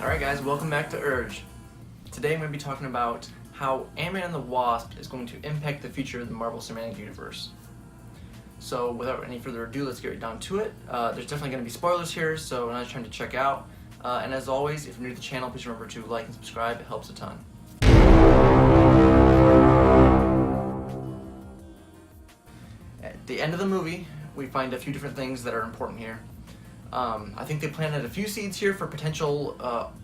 Alright guys, welcome back to Urge. Today I'm going to be talking about how Ant-Man and the Wasp is going to impact the future of the Marvel Cinematic Universe. So without any further ado, let's get right down to it. There's definitely going to be spoilers here, so another time to check out. And as always, if you're new to the channel, please remember to like and subscribe, it helps a ton. At the end of the movie, we find a few different things that are important here. I think they planted a few seeds here for potential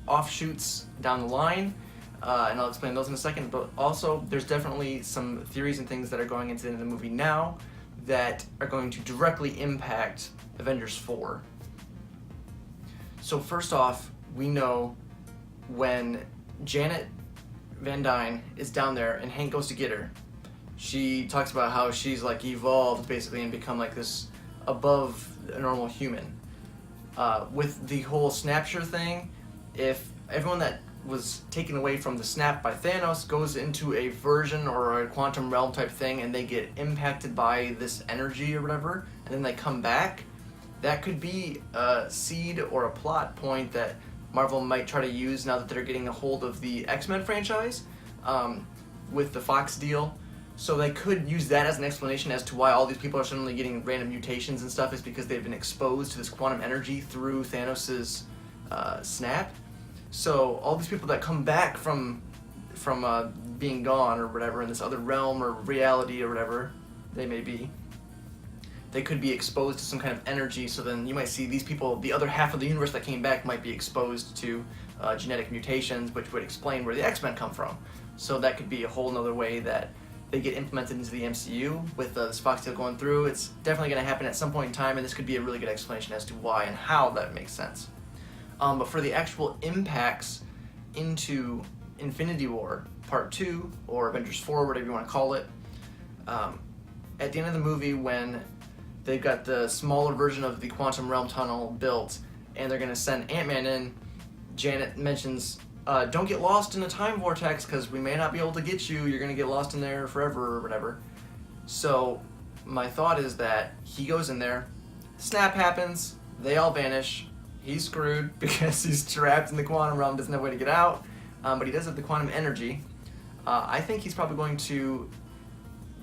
offshoots down the line, and I'll explain those in a second, but also there's definitely some theories and things that are going into the end of the movie now that are going to directly impact Avengers 4. So first off, we know when Janet Van Dyne is down there and Hank goes to get her, she talks about how she's like evolved basically and become like this above a normal human. With the whole Snapshot thing, if everyone that was taken away from the snap by Thanos goes into a version or a quantum realm type thing and they get impacted by this energy or whatever, and then they come back, that could be a seed or a plot point that Marvel might try to use now that they're getting a hold of the X-Men franchise with the Fox deal. So they could use that as an explanation as to why all these people are suddenly getting random mutations and stuff, is because they've been exposed to this quantum energy through Thanos' snap. So all these people that come back from being gone or whatever in this other realm or reality or whatever they may be, they could be exposed to some kind of energy. So then you might see these people, the other half of the universe that came back, might be exposed to genetic mutations, which would explain where the X-Men come from. So that could be a whole nother way that they get implemented into the MCU with this Fox deal going through. It's definitely going to happen at some point in time, and this could be a really good explanation as to why and how that makes sense. But for the actual impacts into Infinity War Part 2, or Avengers 4, whatever you want to call it, at the end of the movie when they've got the smaller version of the Quantum Realm Tunnel built, and they're going to send Ant-Man in, Janet mentions, don't get lost in a time vortex because we may not be able to get you, you're going to get lost in there forever or whatever. So my thought is that he goes in there, snap happens, they all vanish, he's screwed because he's trapped in the quantum realm, doesn't have a way to get out, but he does have the quantum energy. I think he's probably going to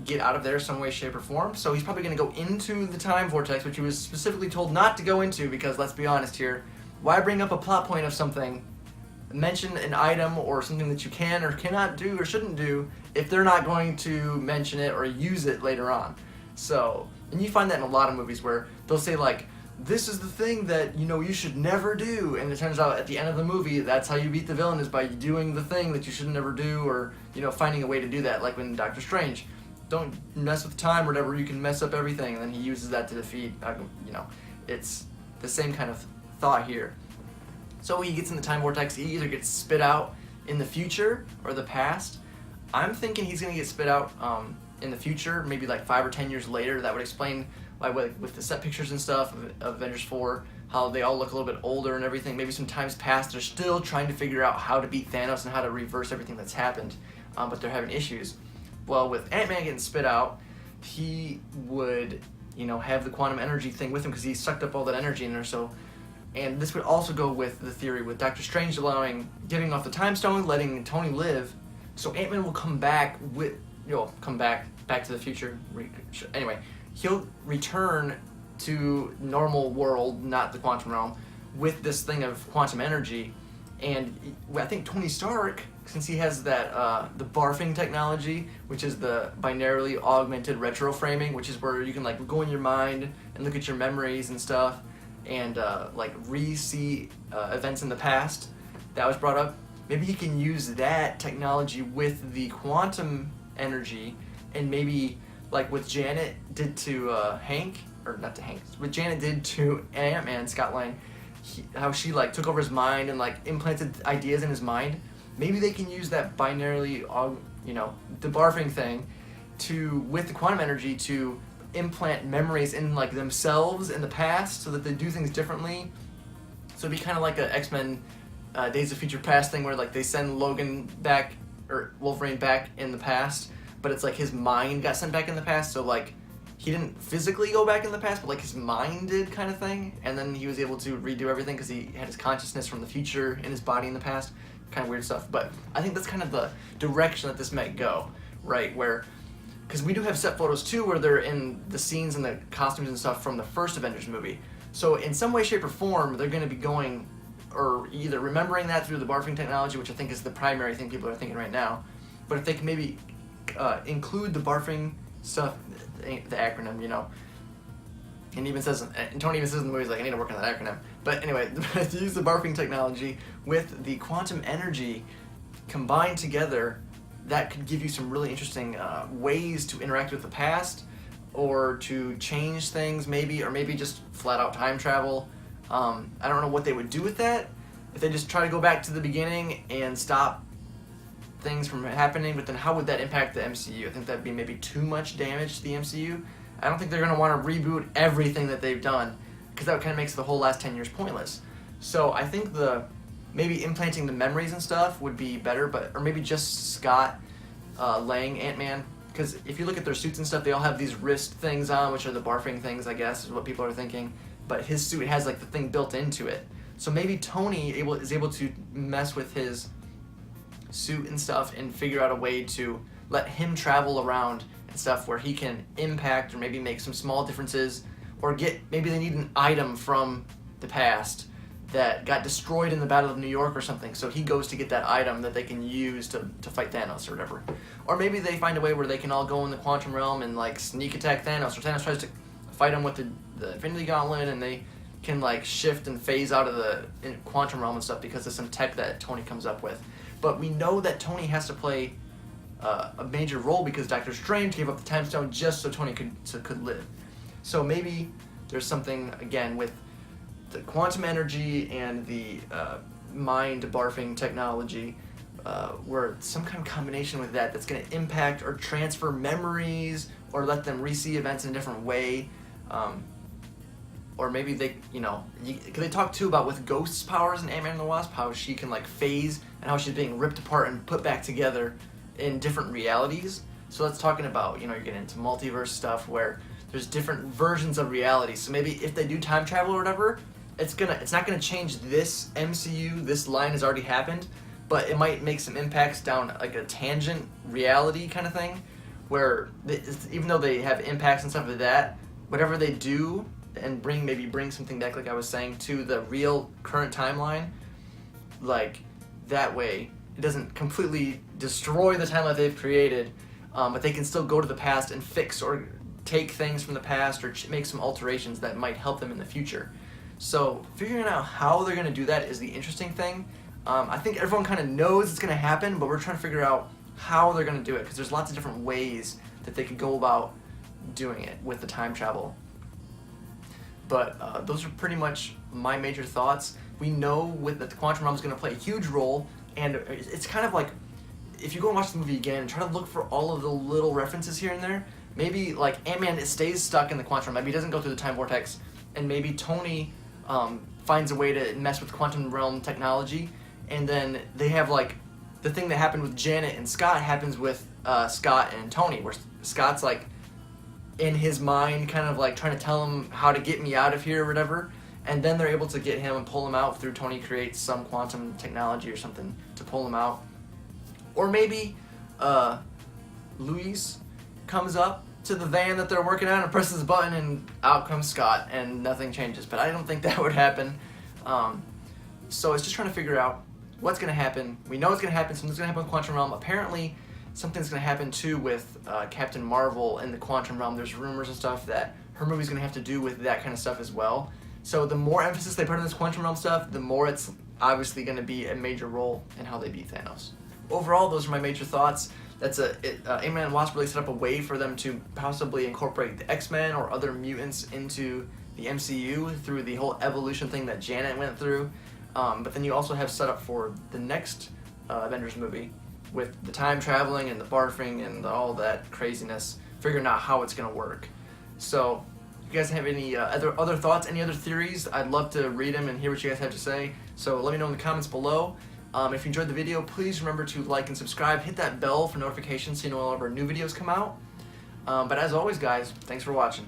get out of there some way, shape, or form, so he's probably going to go into the time vortex, which he was specifically told not to go into, because let's be honest here, why bring up a plot point of something, mention an item or something that you can or cannot do or shouldn't do if they're not going to mention it or use it later on. So, and you find that in a lot of movies where they'll say like, this is the thing that, you know, you should never do, and it turns out at the end of the movie that's how you beat the villain, is by doing the thing that you should never do, or, you know, finding a way to do that, like when Doctor Strange, don't mess with time or whatever, you can mess up everything, and then he uses that to defeat, you know, it's the same kind of thought here. So he gets in the time vortex, he either gets spit out in the future or the past. I'm thinking he's going to get spit out in the future, maybe like 5 or 10 years later. That would explain why with the set pictures and stuff of Avengers 4, how they all look a little bit older and everything. Maybe some time's passed, they're still trying to figure out how to beat Thanos and how to reverse everything that's happened, but they're having issues. Well, with Ant-Man getting spit out, he would, you know, have the quantum energy thing with him because he sucked up all that energy in there. So, and this would also go with the theory with Doctor Strange giving off the time stone, letting Tony live. So Ant-Man will come back with, come back to the future. Anyway, he'll return to normal world, not the quantum realm, with this thing of quantum energy. And I think Tony Stark, since he has that the barfing technology, which is the binarily augmented retroframing, which is where you can like go in your mind and look at your memories and stuff, and like re-see events in the past, that was brought up. Maybe he can use that technology with the quantum energy, and maybe like what Janet did to Hank, or not to Hank, what Janet did to Ant-Man, Scott Lang, how she like took over his mind and like implanted ideas in his mind. Maybe they can use that binarily, the barfing thing, with the quantum energy to implant memories in like themselves in the past, so that they do things differently. So it'd be kind of like a X-Men Days of Future Past thing, where like they send Logan back, or Wolverine back in the past, but it's like his mind got sent back in the past. So like he didn't physically go back in the past, but like his mind did, kind of thing. And then he was able to redo everything because he had his consciousness from the future in his body in the past. Kind of weird stuff. But I think that's kind of the direction that this might go, right? Where, because we do have set photos too where they're in the scenes and the costumes and stuff from the first Avengers movie. So in some way, shape, or form, they're going to be going, or either remembering that through the barfing technology, which I think is the primary thing people are thinking right now. But if they can maybe include the barfing stuff, the acronym, you know, and even says, and Tony even says in the movie, he's like, I need to work on that acronym. But anyway, to use the barfing technology with the quantum energy combined together, that could give you some really interesting ways to interact with the past, or to change things maybe, or maybe just flat out time travel. I don't know what they would do with that. If they just try to go back to the beginning and stop things from happening, but then how would that impact the MCU? I think that'd be maybe too much damage to the MCU. I don't think they're going to want to reboot everything that they've done, because that kind of makes the whole last 10 years pointless. So I think maybe implanting the memories and stuff would be better, or maybe just Scott laying Ant-Man, because if you look at their suits and stuff, they all have these wrist things on, which are the barfing things, I guess, is what people are thinking. But his suit has like the thing built into it. So maybe Tony is able to mess with his suit and stuff and figure out a way to let him travel around and stuff where he can impact or maybe make some small differences, or maybe they need an item from the past that got destroyed in the Battle of New York or something, so he goes to get that item that they can use to fight Thanos or whatever. Or maybe they find a way where they can all go in the quantum realm and like sneak attack Thanos, or Thanos tries to fight him with the Infinity Gauntlet, and they can like shift and phase out of the quantum realm and stuff because of some tech that Tony comes up with. But we know that Tony has to play a major role because Doctor Strange gave up the Time Stone just so Tony could live. So maybe there's something, again, with the quantum energy and the mind barfing technology, where some kind of combination with that's going to impact or transfer memories or let them re-see events in a different way. Or maybe they, because they talk too about with Ghost's powers in Ant-Man and the Wasp, how she can like phase and how she's being ripped apart and put back together in different realities. So that's talking about, you're getting into multiverse stuff where there's different versions of reality. So maybe if they do time travel or whatever, it's not gonna change this MCU. This line has already happened, but it might make some impacts down like a tangent reality kind of thing, where even though they have impacts and stuff like that, whatever they do and bring something back, like I was saying, to the real current timeline, like that way it doesn't completely destroy the timeline they've created, but they can still go to the past and fix or take things from the past or make some alterations that might help them in the future. So figuring out how they're going to do that is the interesting thing. I think everyone kind of knows it's going to happen, but we're trying to figure out how they're going to do it, because there's lots of different ways that they could go about doing it with the time travel. But those are pretty much my major thoughts. We know that the quantum realm is going to play a huge role, and it's kind of like, if you go and watch the movie again and try to look for all of the little references here and there, maybe like Ant-Man stays stuck in the quantum realm, maybe he doesn't go through the time vortex, and maybe Tony finds a way to mess with quantum realm technology, and then they have like the thing that happened with Janet and Scott happens with Scott and Tony, where Scott's like in his mind kind of like trying to tell him how to get me out of here or whatever, and then they're able to get him and pull him out through Tony creates some quantum technology or something to pull him out. Or maybe Luis comes up to the van that they're working on and presses a button and out comes Scott and nothing changes. But I don't think that would happen. So it's just trying to figure out what's going to happen. We know it's going to happen. Something's going to happen with Quantum Realm. Apparently, something's going to happen too with Captain Marvel in the Quantum Realm. There's rumors and stuff that her movie's going to have to do with that kind of stuff as well. So the more emphasis they put on this Quantum Realm stuff, the more it's obviously going to be a major role in how they beat Thanos. Overall, those are my major thoughts. Ant-Man and Wasp really set up a way for them to possibly incorporate the X-Men or other mutants into the MCU through the whole evolution thing that Janet went through. But then you also have set up for the next Avengers movie with the time traveling and the barfing and all that craziness, figuring out how it's going to work. So, if you guys have any other thoughts, any other theories, I'd love to read them and hear what you guys have to say. So let me know in the comments below. If you enjoyed the video, please remember to like and subscribe. Hit that bell for notifications so you know all of our new videos come out. But as always, guys, thanks for watching.